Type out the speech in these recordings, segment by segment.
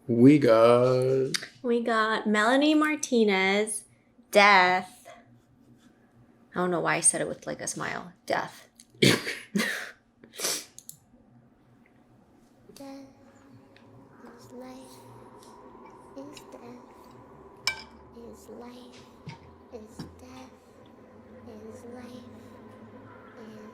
We got. We got Melanie Martinez, Death. I don't know why I said it with like a smile. Death. Death is life, is death, is life, is death, is life, is.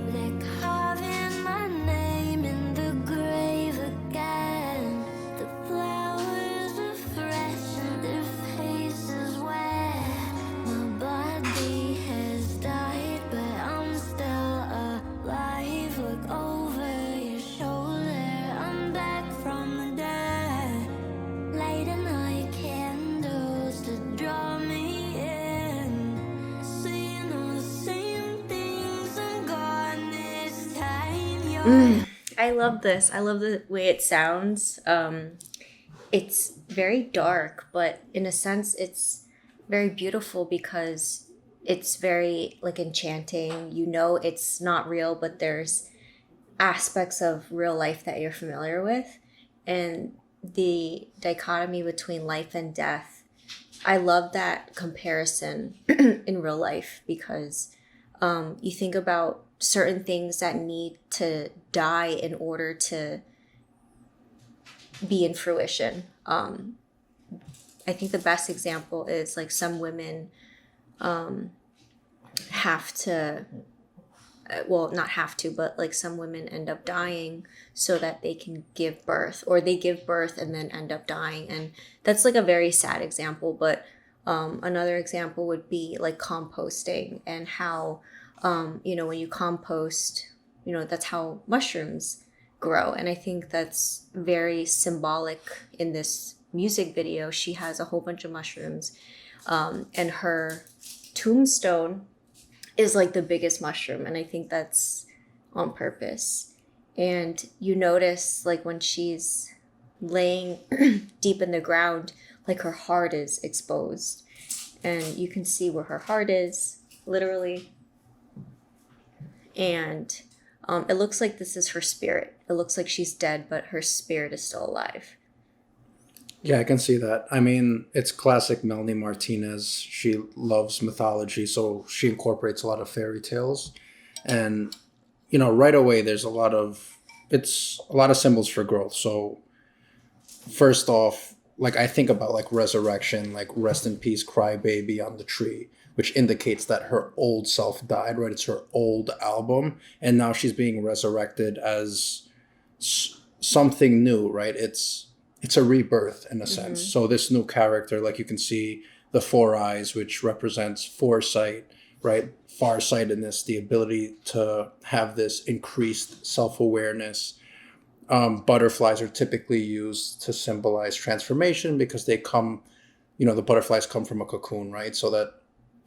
They're carving my name in the grave again. The flowers are fresh and their faces wet. My body has died, but I'm still alive. Look over your shoulder, I'm back from the dead. Lighting night candles to draw me in. Saying all the same things, I'm gone this time. I love this. I love the way it sounds. It's very dark, but in a sense, it's very beautiful because it's very like enchanting. You know, it's not real, but there's aspects of real life that you're familiar with. And the dichotomy between life and death, I love that comparison in real life because you think about certain things that need to die in order to be in fruition. I think the best example is like some women have to, well, not have to, but like some women end up dying so that they can give birth, or they give birth and then end up dying. And that's like a very sad example. But another example would be like composting and how, when you compost, that's how mushrooms grow. And I think that's very symbolic in this music video. She has a whole bunch of mushrooms, and her tombstone is like the biggest mushroom, and I think that's on purpose. And you notice like when she's laying deep in the ground, like her heart is exposed, and you can see where her heart is literally. And it looks like this is her spirit. It looks like she's dead, but her spirit is still alive. Yeah, I can see that. I mean, it's classic Melanie Martinez. She loves mythology, so she incorporates a lot of fairy tales. And, right away, it's a lot of symbols for growth. So, first off, like I think about like resurrection, like rest in peace, cry baby on the tree, which indicates that her old self died, right? It's her old album. And now she's being resurrected as something new, right? It's a rebirth in a sense. So this new character, like you can see the four eyes, which represents foresight, right? Farsightedness, the ability to have this increased self-awareness. Butterflies are typically used to symbolize transformation because they come, the butterflies come from a cocoon, right? So that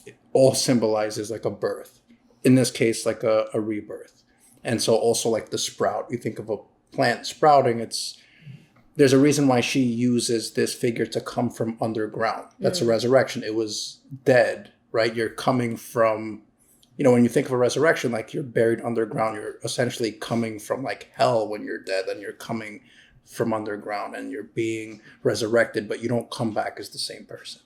it all symbolizes like a birth. In this case, like a rebirth. And so also like the sprout, you think of a plant sprouting, there's a reason why she uses this figure to come from underground. That's a resurrection. It was dead, right? You're coming from, when you think of a resurrection, like you're buried underground, you're essentially coming from like hell when you're dead, and you're coming from underground and you're being resurrected, but you don't come back as the same person.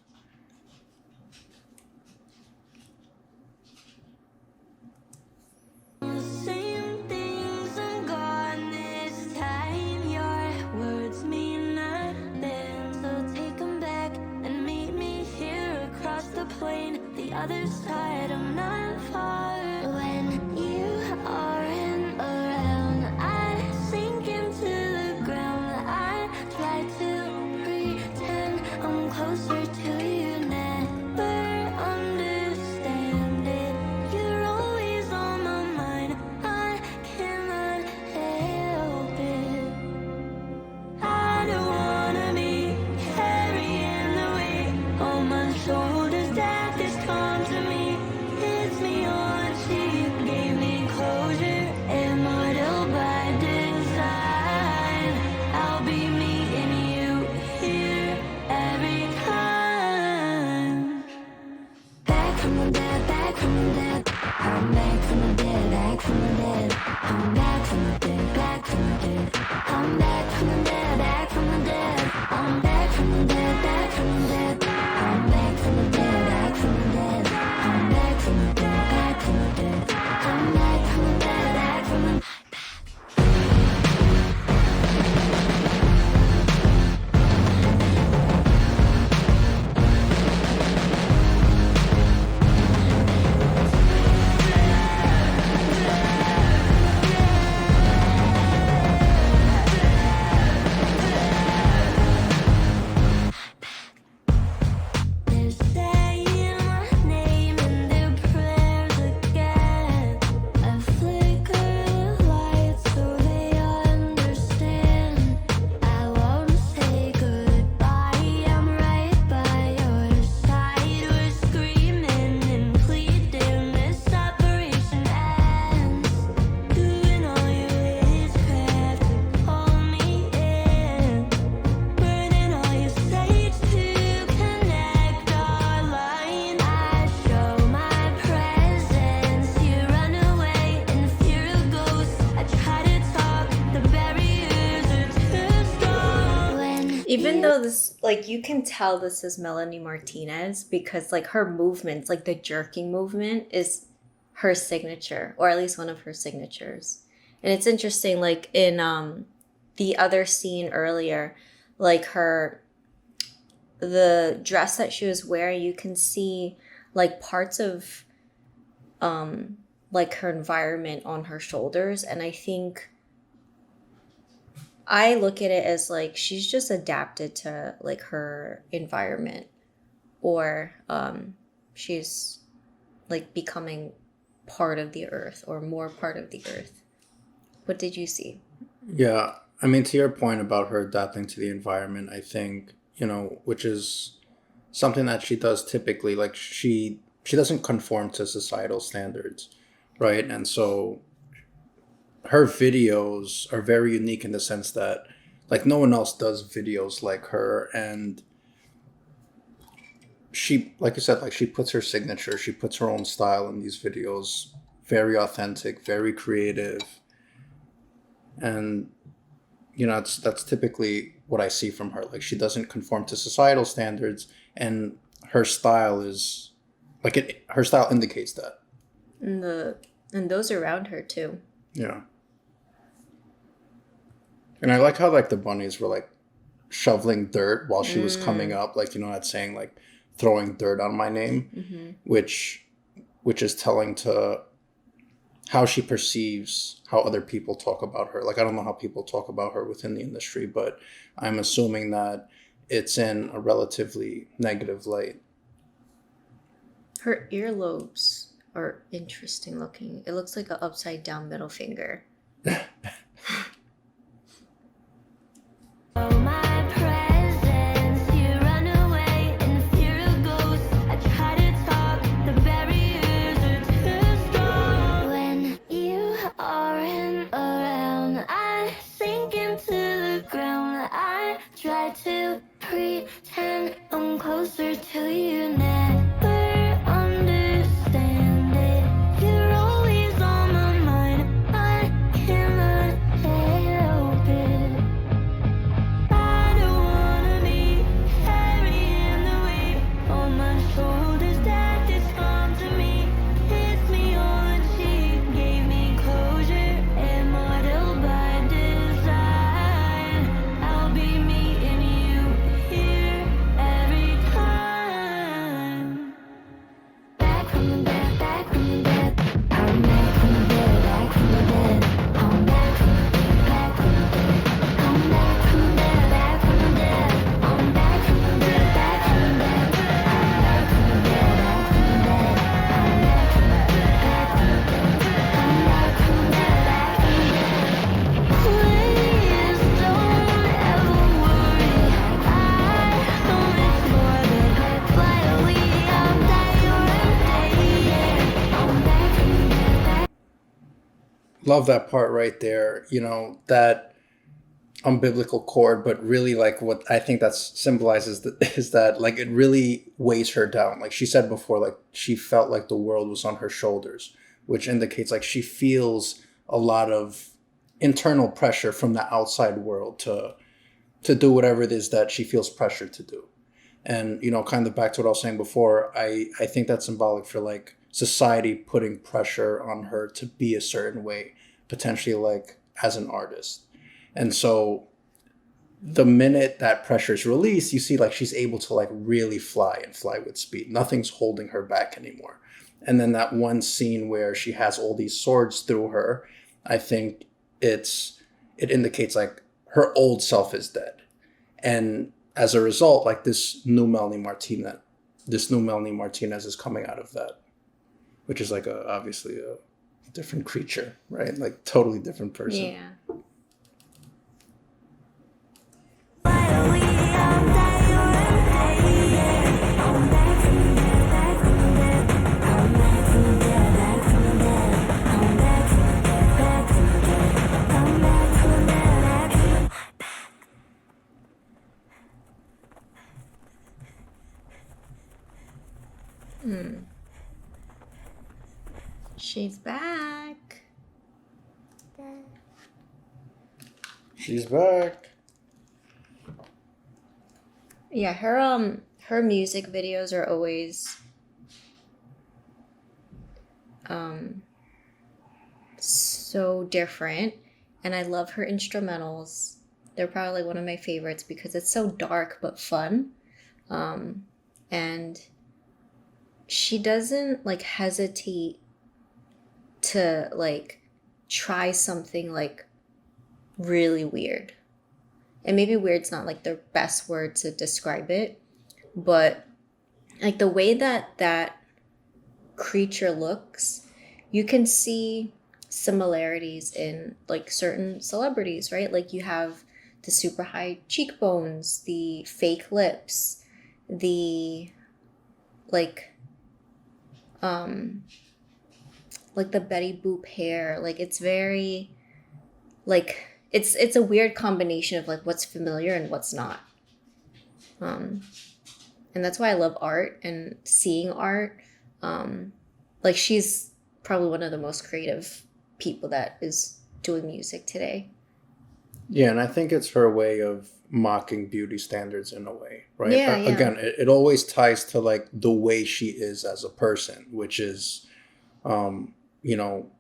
Same things, I'm gone this time. Your words mean nothing, so take them back and meet me here across the plain. The other side, I'm not far. When you aren't around, I sink into the ground. I try to pretend I'm closer to you. Never understand it. You're always on my mind. I cannot help it. I don't wanna be carrying the weight Even though this, like, you can tell this is Melanie Martinez because, like, her movements, like the jerking movement, is her signature, or at least one of her signatures. And it's interesting, like, in the other scene earlier, like, the dress that she was wearing, you can see, like, parts of, like, her environment on her shoulders. And I think I look at it as like she's just adapted to like her environment, or she's like becoming part of the earth or more part of the earth. What did you see? Yeah, I mean, to your point about her adapting to the environment, I think, which is something that she does typically. Like she doesn't conform to societal standards, right? And so her videos are very unique in the sense that like no one else does videos like her. And she, like you said, like she puts her signature, she puts her own style in these videos. Very authentic, very creative. And that's typically what I see from her. Like she doesn't conform to societal standards, and her style is like it her style indicates that. And those around her too. Yeah. And I like how like the bunnies were like shoveling dirt while she was coming up, like that saying like throwing dirt on my name, which is telling to how she perceives how other people talk about her. Like I don't know how people talk about her within the industry, but I'm assuming that it's in a relatively negative light. Her earlobes are interesting looking. It looks like an upside down middle finger. Oh, my presence, you run away in the fear of ghosts. I try to talk, the barriers are too strong. When you aren't around, I sink into the ground. I try to pretend I'm closer to you, never understand it. You're always on my mind, I cannot help it. I don't wanna be carrying the weight on my shoulders that it's gone to me. Kissed me on the cheek, gave me closure, immortal by design. I'll be meeting you here every time. Back from the dead, back from the dead. I'm back from the dead, back from the dead. I'm back from the dead, back from the dead. I'm back from the dead, back from the dead. I'm back from the dead, back from the dead. I'm back from the dead, back from the dead. I'm back from the dead, back from the dead. I'm back from the dead, back from the dead. Please don't ever worry. I don't explore the fly away. I'll die your day. I'm back from the dead, back. Love that part right there. That umbilical cord, but really like what I think that symbolizes is that like it really weighs her down. Like she said before, like she felt like the world was on her shoulders, which indicates like she feels a lot of internal pressure from the outside world to do whatever it is that she feels pressured to do. And kind of back to what I was saying before, I think that's symbolic for like society putting pressure on her to be a certain way, potentially like as an artist. And so the minute that pressure is released, you see like she's able to like really fly and fly with speed. Nothing's holding her back anymore. And then that one scene where she has all these swords through her, I think it indicates like her old self is dead. And as a result, like this new Melanie Martinez is coming out of that, which is like obviously a different creature, right? Like totally different person. Yeah. She's back. She's back. Yeah, her music videos are always so different, and I love her instrumentals. They're probably one of my favorites because it's so dark but fun. And she doesn't like hesitate to like try something like really weird. And maybe weird's not like the best word to describe it, but like the way that that creature looks, you can see similarities in like certain celebrities, right? Like you have the super high cheekbones, the fake lips, the like um like the Betty Boop hair. Like it's very like it's a weird combination of like what's familiar and what's not. Um and that's why I love art and seeing art. Like she's probably one of the most creative people that is doing music today. Yeah, and I think it's her way of mocking beauty standards in a way, right? Yeah, yeah. Again, it always ties to like the way she is as a person, which is, you know,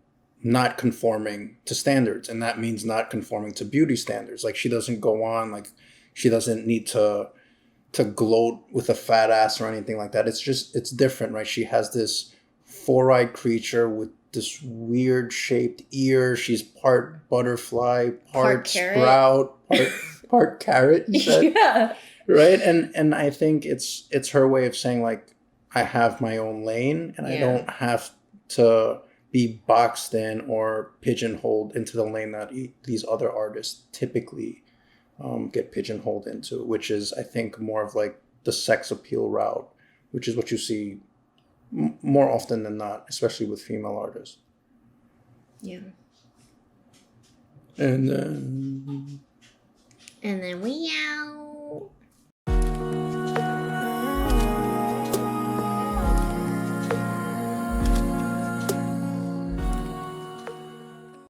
not conforming to standards, and that means not conforming to beauty standards. Like she doesn't go on like she doesn't need to gloat with a fat ass or anything like that. It's just it's different, right? She has this four-eyed creature with this weird shaped ear. She's part butterfly, Part part carrot. sprout, part carrot. You said, Yeah. right? And I think it's her way of saying like I have my own lane and I Yeah. don't have to be boxed in or pigeonholed into the lane that these other artists typically get pigeonholed into, which is, I think, more of like the sex appeal route, which is what you see more often than not, especially with female artists. Yeah. And And then we out.